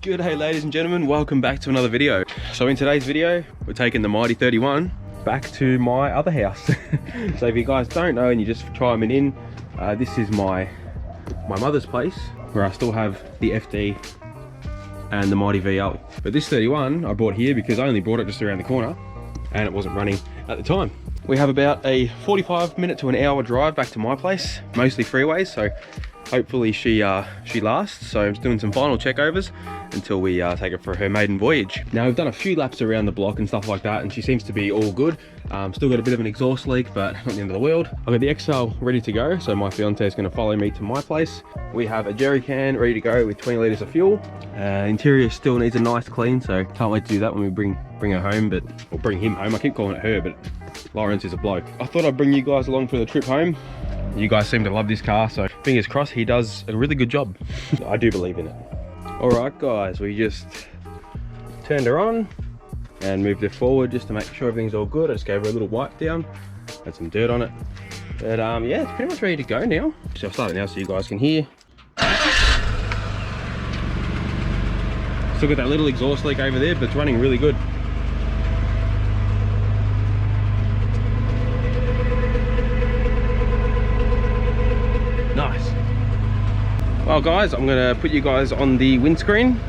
Good day, ladies and gentlemen, welcome back to another video. So in today's video, we're taking the mighty 31 back to my other house. So if you guys don't know and you're just chiming in, this is my mother's place where I still have the FD and the mighty VL. But this 31 I brought here because I only brought it just around the corner and it wasn't running at the time. We have about a 45 minute to an hour drive back to my place, mostly freeways, so hopefully she lasts. So I'm just doing some final checkovers until we take her for her maiden voyage. Now we've done a few laps around the block and stuff like that, and she seems to be all good. Still got a bit of an exhaust leak, but not the end of the world. I've got the XL ready to go, so my fiance is going to follow me to my place. We have a jerry can ready to go with 20 litres of fuel. Interior still needs a nice clean, so can't wait to do that when we bring her home, or bring him home. I keep calling it her, but Laurence is a bloke. I thought I'd bring you guys along for the trip home. You guys seem to love this car, so fingers crossed he does a really good job. I do believe in it. All right, guys, we just turned her on and moved her forward just to make sure everything's all good. I just gave her a little wipe down, had some dirt on it. But yeah, it's pretty much ready to go now. So I'll start it now so you guys can hear. Still got that little exhaust leak over there, but it's running really good. Nice. Well guys, I'm gonna put you guys on the windscreen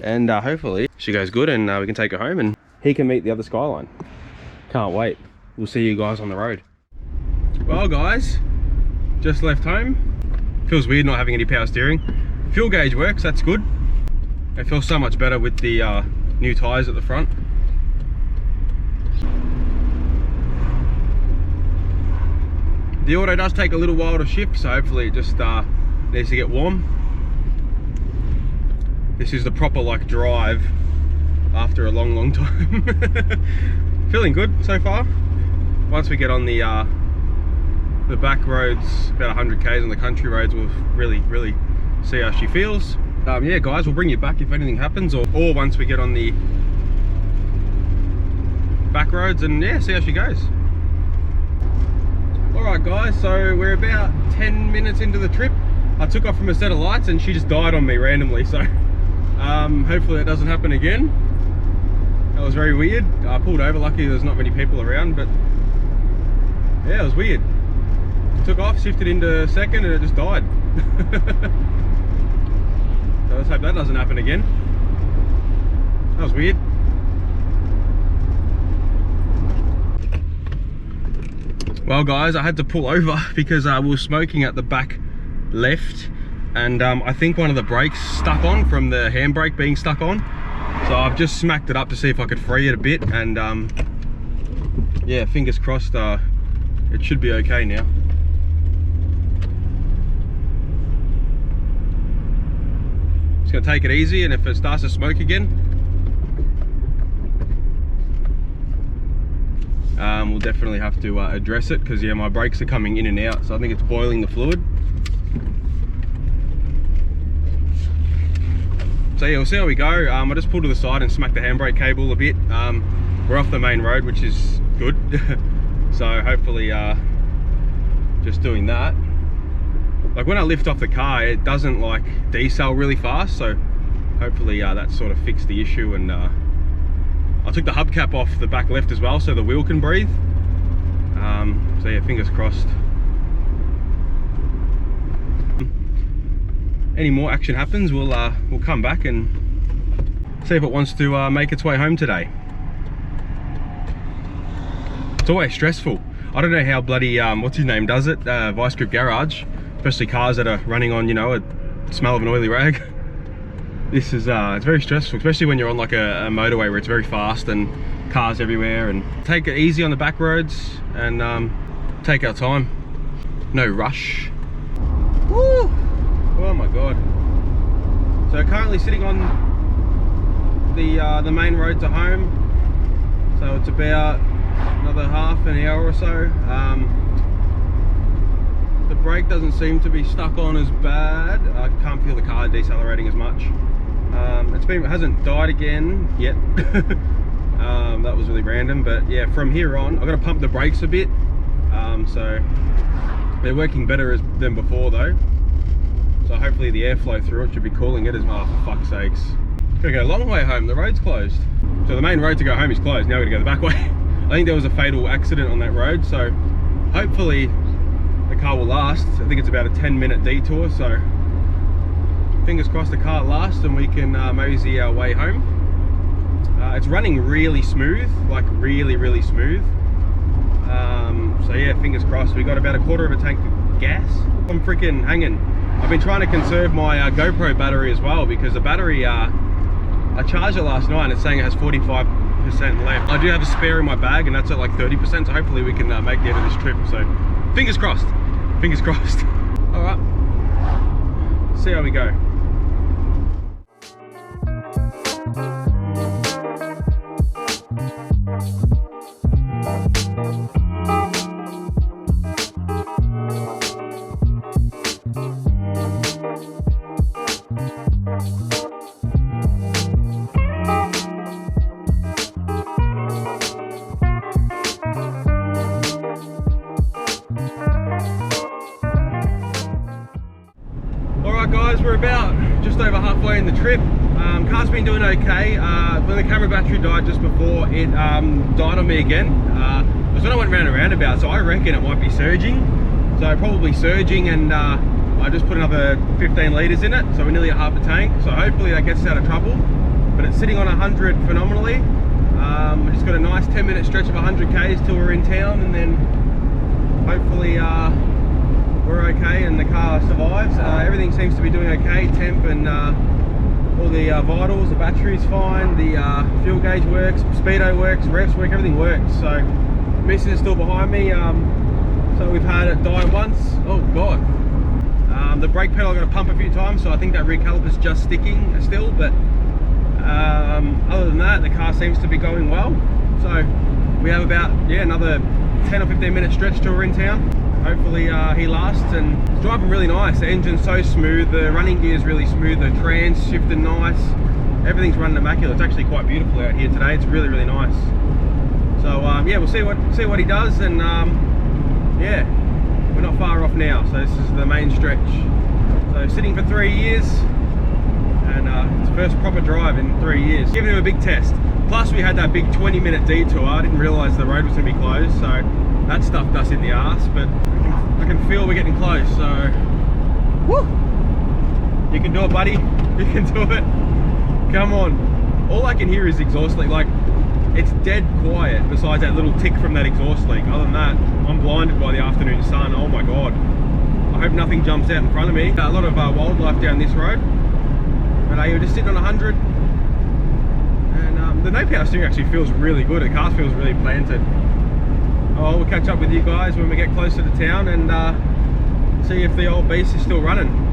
and hopefully she goes good and we can take her home and he can meet the other Skyline. Can't wait. We'll see you guys on the road. Well guys, just left home. Feels weird not having any power steering. Fuel gauge works, that's good. It feels so much better with the new tyres at the front. The auto does take a little while to shift, so hopefully it just needs to get warm. This is the proper like drive after a long time. Feeling good so far. Once we get on the back roads, about 100 k's on the country roads, we'll really see how she feels. Yeah guys, we'll bring you back if anything happens, or once we get on the back roads and yeah, see how she goes. Alright guys, so we're about 10 minutes into the trip. I took off from a set of lights and she just died on me randomly, so hopefully that doesn't happen again. That was very weird. I pulled over, luckily there's not many people around, but yeah, it was weird. Took off, shifted into second and it just died. So let's hope that doesn't happen again. That was weird. Well guys, I had to pull over because we were smoking at the back left, and I think one of the brakes stuck on from the handbrake being stuck on. So I've just smacked it up to see if I could free it a bit, and yeah, fingers crossed it should be okay now. Just gonna take it easy, and if it starts to smoke again, we'll definitely have to address it, because yeah, my brakes are coming in and out, so I think it's boiling the fluid. So yeah, we'll see how we go. I just pulled to the side and smacked the handbrake cable a bit. We're off the main road, which is good. So hopefully just doing that. Like when I lift off the car, it doesn't like decel really fast, so hopefully that sort of fixed the issue. And I took the hubcap off the back left as well, so the wheel can breathe. So yeah, fingers crossed. Any more action happens, we'll come back and see if it wants to make its way home today. It's always stressful. I don't know how bloody what's his name does it, Vice Grip Garage, especially cars that are running on, you know, a smell of an oily rag. This is it's very stressful, especially when you're on like a motorway where it's very fast and cars everywhere. And take it easy on the back roads and take our time, no rush. Woo! Oh my god. So currently sitting on the main road to home, so it's about another half an hour or so. The brake doesn't seem to be stuck on as bad. I can't feel the car decelerating as much. It hasn't died again yet. That was really random, but yeah, from here on I've got to pump the brakes a bit, so they're working better than before though. so hopefully the airflow through it should be cooling it as well. For fuck's sakes. Gotta go a long way home, the road's closed. So the main road to go home is closed, now we're gonna go the back way. I think there was a fatal accident on that road, so hopefully the car will last. I think it's about a 10-minute detour, so fingers crossed the car lasts and we can mosey our way home. It's running really smooth, like really smooth. So yeah, fingers crossed. We got about a quarter of a tank of gas. I'm freaking hanging. I've been trying to conserve my GoPro battery as well, because the battery, I charged it last night and it's saying it has 45% left. I do have a spare in my bag and that's at like 30%, so hopefully we can make the end of this trip. So fingers crossed, fingers crossed. All right, see how we go. Guys, we're about just over halfway in the trip. Car's been doing okay. When the camera battery died just before, it died on me again. It was when I went round and roundabout, so I reckon it might be surging. So probably surging, and I just put another 15 litres in it, so we're nearly at half a tank. So hopefully that gets us out of trouble. But it's sitting on 100 phenomenally. We just got a nice 10-minute stretch of 100 k's till we're in town, and then hopefully we're okay and the car survives. Everything seems to be doing okay, temp and all the vitals, the battery's fine, the fuel gauge works, speedo works, revs work, everything works. So missing is still behind me. So we've had it die once. Oh god. The brake pedal I got to pump a few times, so I think that rear caliper's just sticking still, but other than that the car seems to be going well. So we have about another 10 or 15 minute stretch till we're in town. Hopefully he lasts, and it's driving really nice. The engine's so smooth, the running gear is really smooth, the trans shifting nice, everything's running immaculate. It's actually quite beautiful out here today. It's really nice. So yeah, we'll see what he does, and yeah, we're not far off now. So this is the main stretch. So sitting for 3 years, and it's first proper drive in 3 years. Giving him a big test. Plus we had that big 20-minute detour. I didn't realise the road was going to be closed, so that stuff does in the arse, but I can feel we're getting close, so woo! You can do it, buddy. You can do it. Come on. All I can hear is exhaust leak. Like, it's dead quiet besides that little tick from that exhaust leak. Other than that, I'm blinded by the afternoon sun. Oh my god. I hope nothing jumps out in front of me. A lot of wildlife down this road. But you're just sitting on 100. And the no power steering actually feels really good. The car feels really planted. Oh, we'll catch up with you guys when we get closer to town and see if the old beast is still running.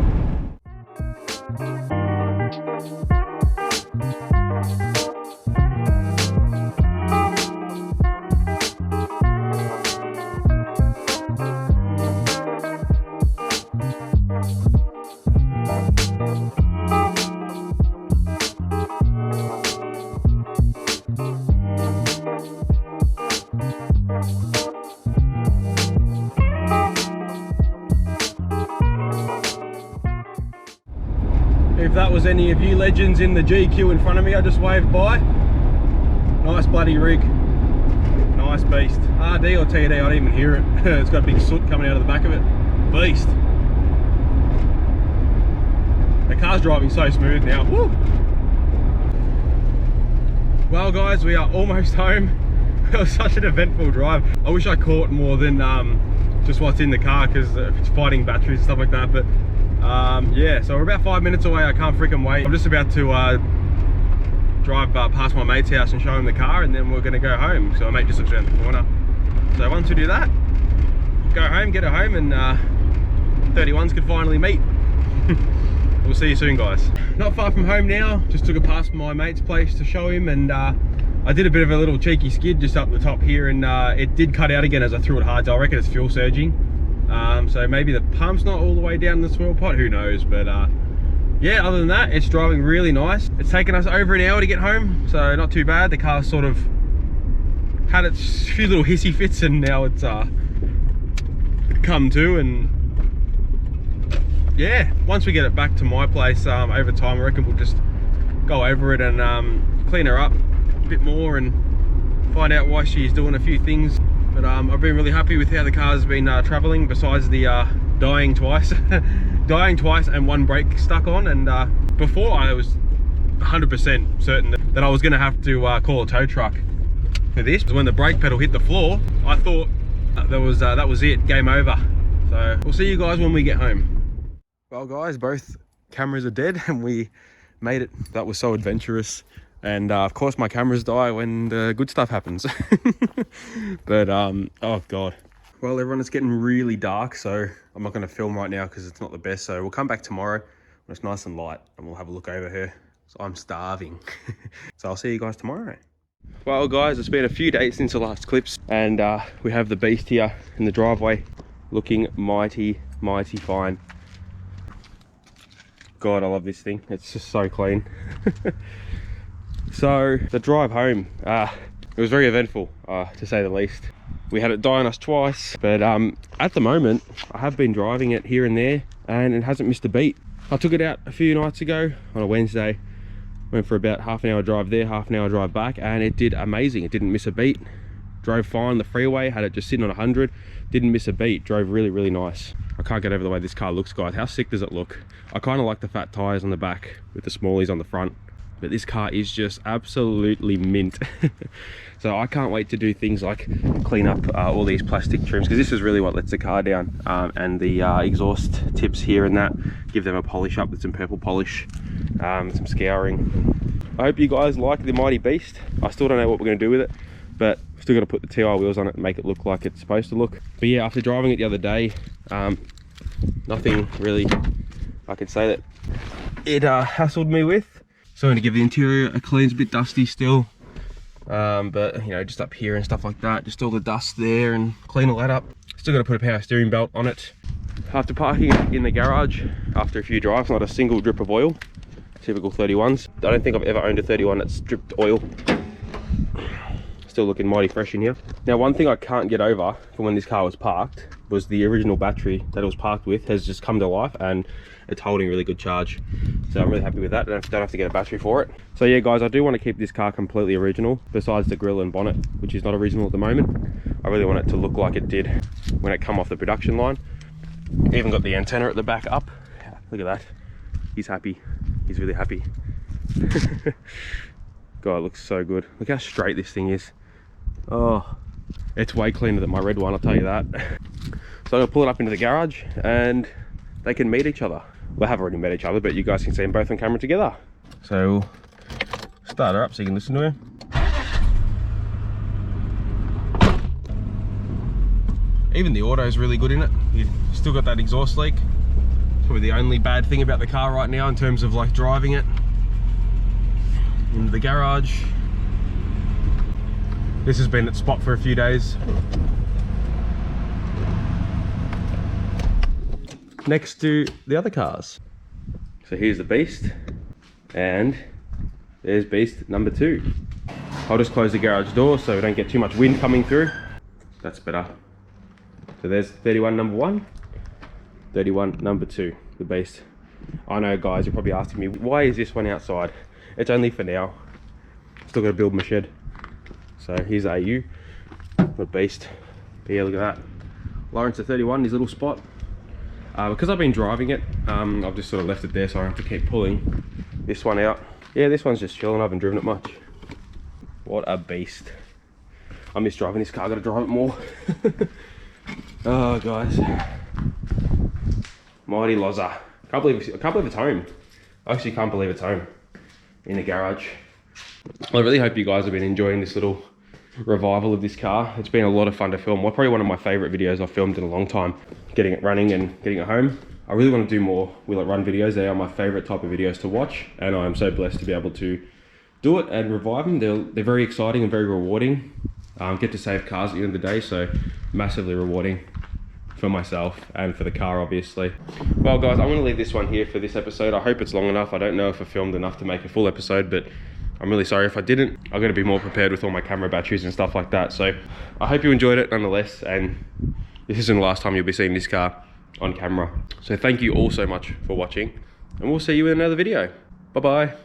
If that was any of you legends in the GQ in front of me, I just waved by. Nice bloody rig. Nice beast. RD or TD, I don't even hear it. It's got a big soot coming out of the back of it. Beast. The car's driving so smooth now. Woo! Well guys, we are almost home. It was such an eventful drive. I wish I caught more than just what's in the car, because it's fighting batteries and stuff like that. But yeah, so we're about 5 minutes away. I can't freaking wait. I'm just about to drive past my mate's house and show him the car, and then we're going to go home. So my mate just lives around the corner. So once we do that, go home, get it home, and 31s could finally meet. We'll see you soon, guys. Not far from home now. Just took it past my mate's place to show him, and I did a bit of a little cheeky skid just up the top here, and it did cut out again as I threw it hard. So I reckon it's fuel surging. So maybe the pump's not all the way down the swirl pot, who knows. But yeah, other than that, it's driving really nice. It's taken us over an hour to get home, so not too bad. The car's sort of had its few little hissy fits, and now it's come to, and yeah, once we get it back to my place over time, I reckon we'll just go over it and clean her up a bit more and find out why she's doing a few things. But I've been really happy with how the car's been traveling, besides the dying twice and one brake stuck on. And before, I was 100% certain that I was going to have to call a tow truck for this. When the brake pedal hit the floor, I thought that was it, game over. So we'll see you guys when we get home. Well guys, both cameras are dead and we made it. That was so adventurous. And of course my cameras die when the good stuff happens. But oh god. Well everyone, it's getting really dark, so I'm not going to film right now because it's not the best. So we'll come back tomorrow when it's nice and light and we'll have a look over her. So I'm starving. So I'll see you guys tomorrow. Well guys, it's been a few days since the last clips, and we have the beast here in the driveway looking mighty fine. God, I love this thing. It's just so clean. So the drive home, it was very eventful, to say the least. We had it die on us twice, but at the moment I have been driving it here and there and it hasn't missed a beat. I took it out a few nights ago on a Wednesday, went for about half an hour drive there, half an hour drive back, and it did amazing. It didn't miss a beat, drove fine on the freeway, had it just sitting on 100, didn't miss a beat, drove really nice. I can't get over the way this car looks, guys. How sick does it look? I kind of like the fat tires on the back with the smallies on the front, but this car is just absolutely mint. So I can't wait to do things like clean up all these plastic trims, because this is really what lets the car down, and the exhaust tips here and that, give them a polish up with some purple polish, some scouring. I hope you guys like the mighty beast. I still don't know what we're going to do with it, but we've still got to put the TI wheels on it and make it look like it's supposed to look. But yeah, after driving it the other day, nothing really I could say that it hassled me with. So I'm going to give the interior a clean. It's a bit dusty still, but you know, just up here and stuff like that, just all the dust there, and clean all that up. Still got to put a power steering belt on it. After parking it in the garage, after a few drives, not a single drip of oil. Typical 31s. I don't think I've ever owned a 31 that's dripped oil. Still looking mighty fresh in here. Now, one thing I can't get over from when this car was parked was the original battery that it was parked with has just come to life and it's holding really good charge. So I'm really happy with that. I don't have to get a battery for it. So yeah guys, I do want to keep this car completely original, besides the grille and bonnet, which is not original at the moment. I really want it to look like it did when it come off the production line. Even got the antenna at the back up. Look at that. He's happy. He's really happy. God, it looks so good. Look how straight this thing is. Oh, it's way cleaner than my red one, I'll tell you that. So I'm gonna pull it up into the garage and they can meet each other. They have already met each other, but you guys can see them both on camera together. So we'll start her up so you can listen to her. Even the auto is really good in it. You've still got that exhaust leak. Probably the only bad thing about the car right now in terms of like driving it. Into the garage. This has been at spot for a few days. Next to the other cars. So here's the beast, and there's beast number 2. I'll just close the garage door so we don't get too much wind coming through. That's better. So there's 31 number 1, 31 number 2, the beast. I know guys, you're probably asking me, why is this one outside? It's only for now. Still got to build my shed. So here's AU, the beast. But yeah, look at that. Laurence at 31, his little spot. Because I've been driving it, I've just sort of left it there so I don't have to keep pulling this one out. Yeah, this one's just chilling. I haven't driven it much. What a beast. I miss driving this car, I've got to drive it more. Oh guys. Mighty Loza. Can't believe it's home. I actually can't believe it's home. In the garage. I really hope you guys have been enjoying this little revival of this car. It's been a lot of fun to film. Probably one of my favorite videos I've filmed in a long time. Getting it running and getting it home. I really want to do more wheel it run videos. They are my favorite type of videos to watch, and I am so blessed to be able to do it and revive them. They're very exciting and very rewarding. Get to save cars at the end of the day, so massively rewarding for myself and for the car, obviously. Well guys, I'm going to leave this one here for this episode. I hope it's long enough. I don't know if I filmed enough to make a full episode, but I'm really sorry if I didn't. I've got to be more prepared with all my camera batteries and stuff like that. So I hope you enjoyed it nonetheless, and this isn't the last time you'll be seeing this car. on camera. So thank you all so much for watching, and we'll see you in another video. Bye bye.